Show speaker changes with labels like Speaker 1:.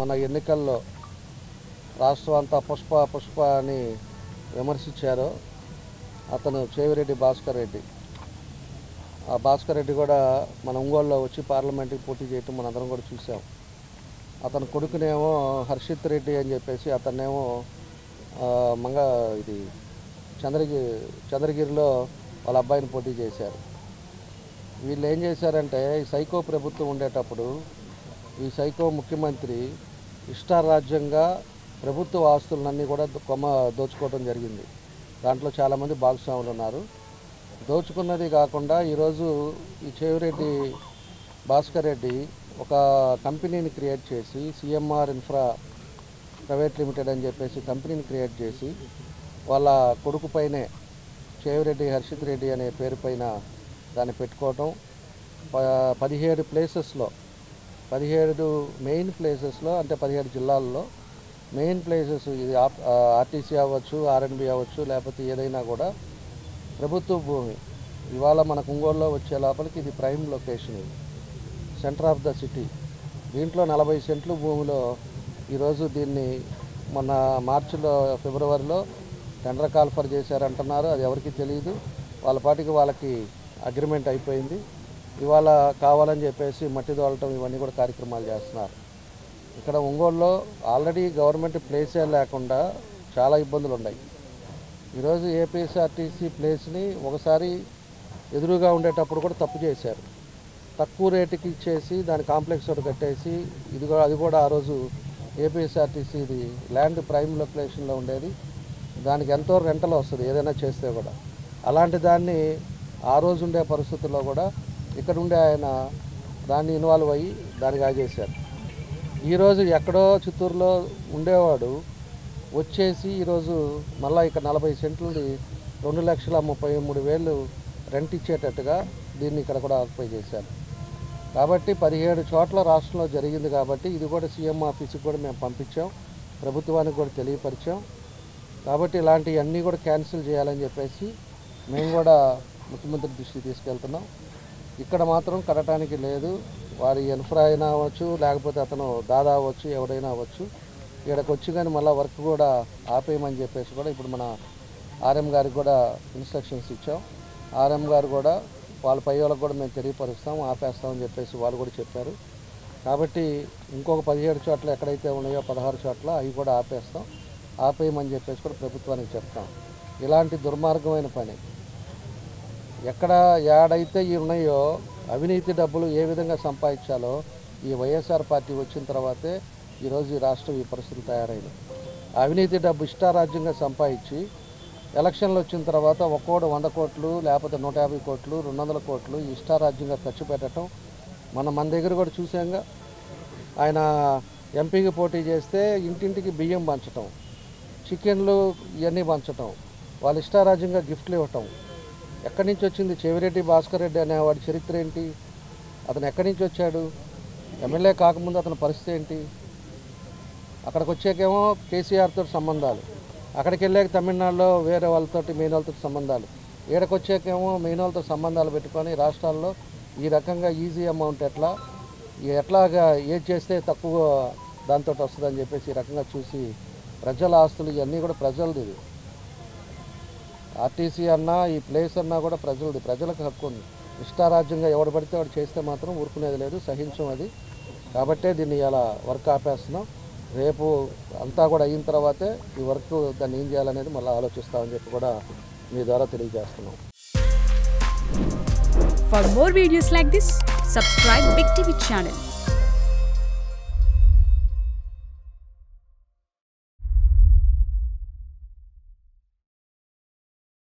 Speaker 1: మన ఎన్నికల్లో రాష్ట్రం అంతా పుష్ప పుష్ప అని విమర్శించారో అతను చేవిరెడ్డి భాస్కర్ రెడ్డి. ఆ భాస్కర్ రెడ్డి కూడా మన ఒంగోలులో వచ్చి పార్లమెంట్కి పోటీ చేయటం మనందరం కూడా చూసాం. అతని కొడుకునేమో హర్షిత్ రెడ్డి అని చెప్పేసి అతన్నేమో ఇది చంద్రగిరిలో వాళ్ళ అబ్బాయిని పోటీ చేశారు. వీళ్ళు ఏం చేశారంటే ఈ సైకో ప్రభుత్వం ఉండేటప్పుడు ఈ సైకో ముఖ్యమంత్రి ఇష్టారాజ్యంగా ప్రభుత్వ ఆస్తులన్నీ కూడా దోచుకోవడం జరిగింది. దాంట్లో చాలామంది భాగస్వాములు ఉన్నారు. దోచుకున్నది కాకుండా ఈరోజు ఈ చేవిరెడ్డి భాస్కర్ రెడ్డి ఒక కంపెనీని క్రియేట్ చేసి సిఎంఆర్ ఇన్ఫ్రా ప్రైవేట్ లిమిటెడ్ అని చెప్పేసి కంపెనీని క్రియేట్ చేసి వాళ్ళ కొడుకు పైనే చేవిరెడ్డి హర్షిత్ రెడ్డి అనే పేరు పైన దాన్ని పెట్టుకోవటం 17 ప్లేసెస్లో 17 మెయిన్ ప్లేసెస్లో అంటే 17 జిల్లాల్లో మెయిన్ ప్లేసెస్ ఇది ఆర్టీసీ అవ్వచ్చు, ఆర్ఎన్బి అవ్వచ్చు, లేకపోతే ఏదైనా కూడా ప్రభుత్వ భూమి ఇవాళ మనకు ఒంగోలులో వచ్చే లోపలికి ఇది ప్రైమ్ లొకేషన్, ఇది సెంటర్ ఆఫ్ ద సిటీ. దీంట్లో 40 సెంట్లు భూమిలో ఈరోజు దీన్ని మొన్న మార్చిలో ఫిబ్రవరిలో టెండర్ కాల్ఫర్ చేశారంటున్నారు. అది ఎవరికి తెలియదు. వాళ్ళ పాటికి వాళ్ళకి అగ్రిమెంట్ అయిపోయింది. ఇవాళ కావాలని చెప్పేసి మట్టి తోలటం ఇవన్నీ కూడా కార్యక్రమాలు చేస్తున్నారు. ఇక్కడ ఒంగోలులో ఆల్రెడీ గవర్నమెంట్ ప్లేసే లేకుండా చాలా ఇబ్బందులు ఉన్నాయి. ఈరోజు ఏపీఎస్ఆర్టీసీ ప్లేస్ని ఒకసారి ఎదురుగా ఉండేటప్పుడు కూడా తప్పు చేశారు. తక్కువ రేటుకి ఇచ్చేసి దాని కాంప్లెక్స్ ఒకటి కట్టేసి అది కూడా ఆ రోజు ఏపీఎస్ఆర్టీసీది ల్యాండ్ ప్రైమ్ లొకేషన్లో ఉండేది. దానికి ఎంతో రెంటలు వస్తుంది ఏదైనా చేస్తే కూడా. అలాంటి దాన్ని ఆ రోజు ఉండే పరిస్థితుల్లో కూడా ఇక్కడ ఉండే ఆయన దాన్ని ఇన్వాల్వ్ అయ్యి దానికి ఆగేశారు. ఈరోజు ఎక్కడో చిత్తూరులో ఉండేవాడు వచ్చేసి ఈరోజు మళ్ళీ ఇక్కడ 40 సెంట్లని 2,33,000 రెంట్ ఇచ్చేటట్టుగా దీన్ని ఇక్కడ కూడా ఆక్యుపై చేశారు. కాబట్టి 17 చోట్ల రాష్ట్రంలో జరిగింది. కాబట్టి ఇది కూడా సీఎం ఆఫీస్కి కూడా మేము పంపించాం, ప్రభుత్వానికి కూడా తెలియపరిచాం. కాబట్టి ఇలాంటివన్నీ కూడా క్యాన్సిల్ చేయాలని చెప్పేసి మేము కూడా ముఖ్యమంత్రి దృష్టికి తీసుకెళ్తున్నాం. ఇక్కడ మాత్రం కట్టడానికి లేదు. వారి ఇన్ఫ్రా అయినా అవ్వచ్చు, లేకపోతే అతను దాదా అవ్వచ్చు, ఎవరైనా అవ్వచ్చు. ఇక్కడికి వచ్చి కానీ మళ్ళీ వర్క్ కూడా ఆపేయమని చెప్పేసి కూడా ఇప్పుడు మన ఆర్ఎం గారికి కూడా ఇన్స్ట్రక్షన్స్ ఇచ్చాం. ఆర్ఎం గారు కూడా వాళ్ళ పై వాళ్ళకి కూడా మేము తెలియపరుస్తాం, ఆపేస్తామని చెప్పేసి వాళ్ళు కూడా చెప్పారు. కాబట్టి ఇంకొక 17 చోట్ల ఎక్కడైతే ఉన్నాయో 16 చోట్ల అవి కూడా ఆపేయమని చెప్పేసి కూడా ప్రభుత్వానికి చెప్తాం. ఇలాంటి దుర్మార్గమైన పని ఎక్కడ ఏడైతే ఉన్నాయో అవినీతి డబ్బులు ఏ విధంగా సంపాదించాలో ఈ వైఎస్ఆర్ పార్టీ వచ్చిన తర్వాతే ఈరోజు ఈ రాష్ట్రం ఈ పరిస్థితులు తయారైంది. అవినీతి డబ్బు ఇష్టారాజ్యంగా సంపాదించి ఎలక్షన్లు వచ్చిన తర్వాత ఒక్కోడు 100 కోట్లు, లేకపోతే 150 కోట్లు, 200 కోట్లు ఇష్టారాజ్యంగా ఖర్చు పెట్టడం మన దగ్గర కూడా చూసాంగా. ఆయన ఎంపీకి పోటీ చేస్తే ఇంటింటికి బియ్యం పంచటం, చికెన్లు ఇవన్నీ పంచటం, వాళ్ళు ఇష్టారాజ్యంగా గిఫ్ట్లు ఇవ్వటం. ఎక్కడి నుంచి వచ్చింది చేవిరెడ్డి భాస్కర్ రెడ్డి అనేవాడి చరిత్ర ఏంటి? అతను ఎక్కడి నుంచి వచ్చాడు? ఎమ్మెల్యే కాకముందు అతని పరిస్థితి ఏంటి? అక్కడికి వచ్చాకేమో కేసీఆర్తో సంబంధాలు, అక్కడికి వెళ్ళాక తమిళనాడులో వేరే వాళ్ళతో మెయిన్ వాళ్ళతో సంబంధాలు, ఈడకి వచ్చాకేమో మెయిన్ వాళ్ళతో సంబంధాలు పెట్టుకొని రాష్ట్రాల్లో ఈ రకంగా ఈజీ అమౌంట్ ఎట్లాగా ఏది చేస్తే తక్కువ దాంతో వస్తుందని చెప్పేసి ఈ రకంగా చూసి ప్రజల ఆస్తులు ఇవన్నీ కూడా ప్రజలది. ఇది ఆర్టీసీ అన్నా ఈ ప్లేస్ అన్నా కూడా ప్రజలది, ప్రజలకు హక్కు ఉంది. ఇష్టారాజ్యంగా ఎవడు పడితే వాడు చేస్తే మాత్రం ఊరుకునేది లేదు, సహించం అది. కాబట్టే దీన్ని ఇలా వర్క్ ఆపేస్తున్నాం. రేపు అంతా కూడా అయిన తర్వాతే ఈ వర్క్ దాన్ని ఏం చేయాలనేది మళ్ళీ ఆలోచిస్తామని చెప్పి కూడా మీ ద్వారా తెలియజేస్తున్నాం.
Speaker 2: For more videos like this, subscribe Big TV channel.